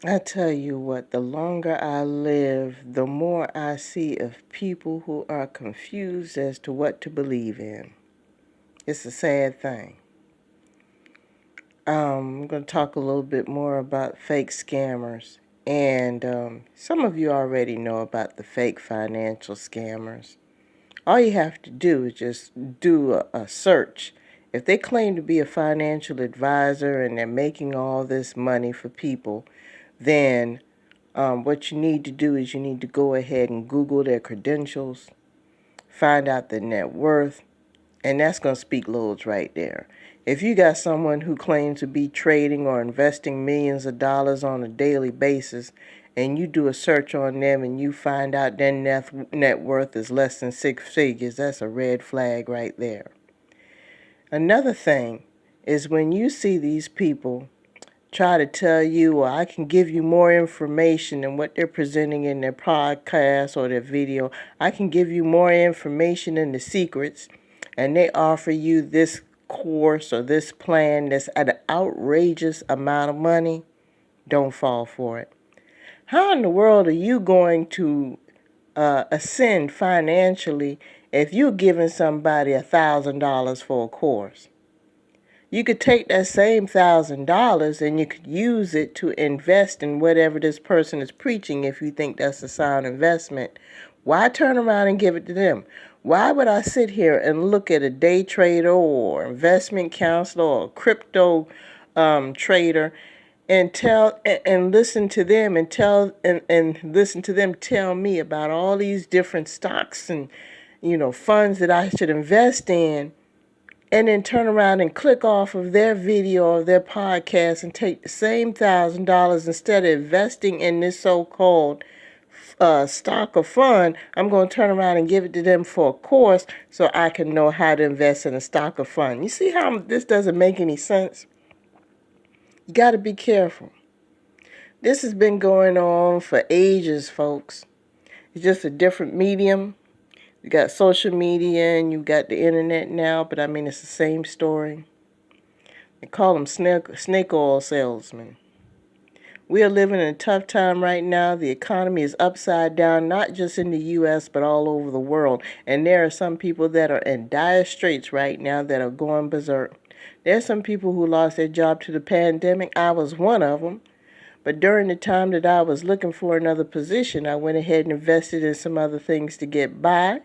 I tell you what, the longer I live, the more I see of people who are confused as to what to believe in. It's a sad thing. I'm going to talk a little bit more about fake scammers. And some of you already know about the fake financial scammers. All you have to do is just do a search. If they claim to be a financial advisor and they're making all this money for people, then what you need to do is you need to go ahead and Google their credentials, find out their net worth, and that's going to speak loads right there. If you got someone who claims to be trading or investing millions of dollars on a daily basis, and you do a search on them and you find out their net worth is less than 6 figures, that's a red flag right there. Another thing is when you see these people try to tell you, or I can give you more information than what they're presenting in their podcast or their video. I can give you more information than the secrets, and they offer you this course or this plan that's at an outrageous amount of money. Don't fall for it. How in the world are you going to ascend financially if you're giving somebody $1,000 for a course? You could take that same $1,000 and you could use it to invest in whatever this person is preaching if you think that's a sound investment. Why turn around and give it to them? Why would I sit here and look at a day trader or investment counselor or crypto trader and tell and listen to them and listen to them tell me about all these different stocks and funds that I should invest in, and then turn around and click off of their video or their podcast and take the same $1,000 instead of investing in this so-called stock or fund. I'm going to turn around and give it to them for a course so I can know how to invest in a stock or fund. You see how this doesn't make any sense? You got to be careful. This has been going on for ages, folks. It's just a different medium. You got social media and you got the internet now, but I mean, it's the same story. They call them snake oil salesmen. We are living in a tough time right now. The economy is upside down, not just in the U.S., but all over the world. And there are some people that are in dire straits right now that are going berserk. There are some people who lost their job to the pandemic. I was one of them. But during the time that I was looking for another position, I went ahead and invested in some other things to get by,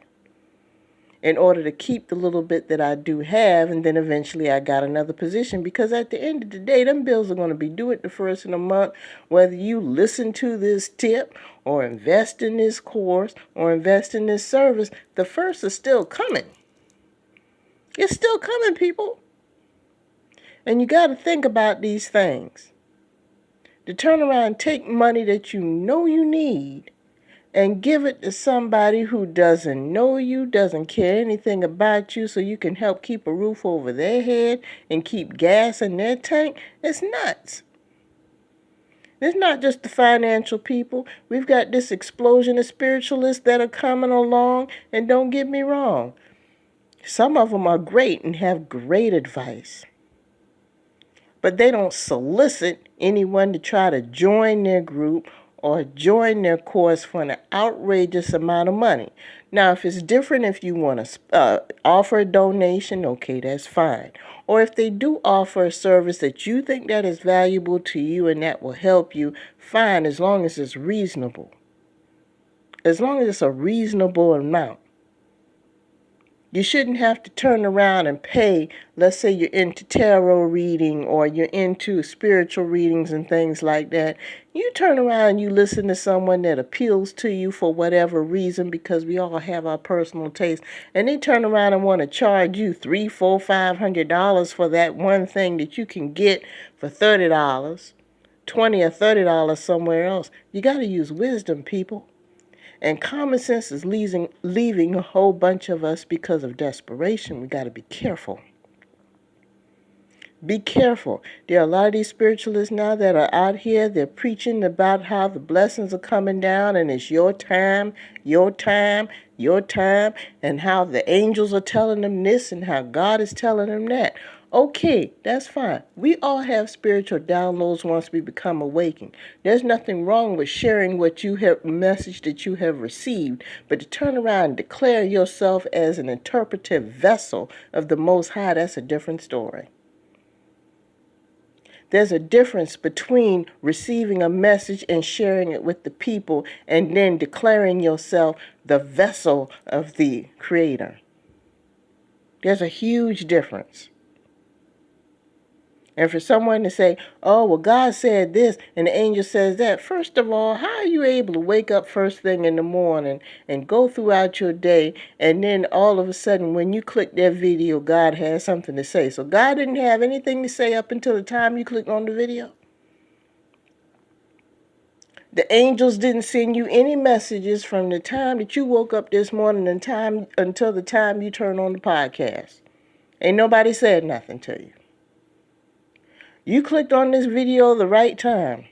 in order to keep the little bit that I do have, and then eventually I got another position, because at the end of the day, them bills are going to be due at the first of the month, whether you listen to this tip or invest in this course or invest in this service. The first is still coming. It's still coming, people. And you got to think about these things. To turn around and take money that you know you need and give it to somebody who doesn't know you, doesn't care anything about you, so you can help keep a roof over their head and keep gas in their tank, it's nuts. It's not just the financial people. We've got this explosion of spiritualists that are coming along, and don't get me wrong, some of them are great and have great advice. But they don't solicit anyone to try to join their group or join their course for an outrageous amount of money. Now, if it's different, if you want to offer a donation, okay, that's fine. Or if they do offer a service that you think that is valuable to you and that will help you, fine, as long as it's reasonable. As long as it's a reasonable amount. You shouldn't have to turn around and pay. Let's say you're into tarot reading or you're into spiritual readings and things like that. You turn around and you listen to someone that appeals to you for whatever reason, because we all have our personal taste, and they turn around and want to charge you $300, $400, $500 for that one thing that you can get for $30, $20 or $30 somewhere else. You got to use wisdom, people. And common sense is leaving a whole bunch of us because of desperation. We got to be careful. Be careful. There are a lot of these spiritualists now that are out here. They're preaching about how the blessings are coming down and it's your time, your time, your time, and how the angels are telling them this and how God is telling them that. Okay, that's fine. We all have spiritual downloads once we become awakened. There's nothing wrong with sharing what you have, message that you have received, but to turn around and declare yourself as an interpretive vessel of the Most High, that's a different story. There's a difference between receiving a message and sharing it with the people and then declaring yourself the vessel of the Creator. There's a huge difference. And for someone to say, oh, well, God said this and the angel says that, first of all, how are you able to wake up first thing in the morning and go throughout your day, and then all of a sudden when you click that video, God has something to say? So God didn't have anything to say up until the time you clicked on the video? The angels didn't send you any messages from the time that you woke up this morning until the time you turn on the podcast. Ain't nobody said nothing to you. You clicked on this video the right time.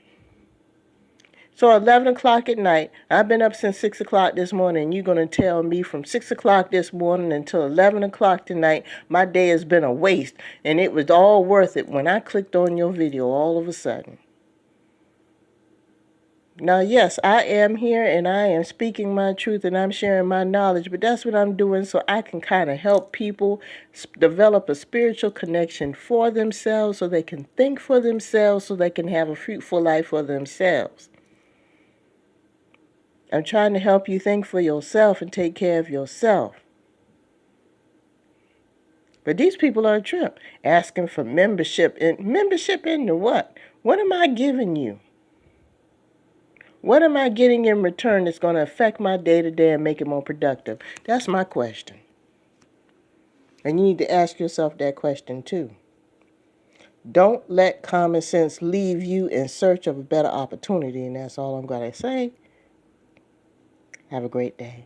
So 11 o'clock at night, I've been up since 6 o'clock this morning, and you're going to tell me from 6 o'clock this morning until 11 o'clock tonight, my day has been a waste, and it was all worth it when I clicked on your video all of a sudden. Now, yes, I am here and I am speaking my truth and I'm sharing my knowledge, but that's what I'm doing so I can kind of help people develop a spiritual connection for themselves, so they can think for themselves, so they can have a fruitful life for themselves. I'm trying to help you think for yourself and take care of yourself. But these people are a trip, asking for membership. And membership into what? What am I giving you? What am I getting in return that's going to affect my day-to-day and make it more productive? That's my question. And you need to ask yourself that question too. Don't let common sense leave you in search of a better opportunity. And that's all I'm going to say. Have a great day.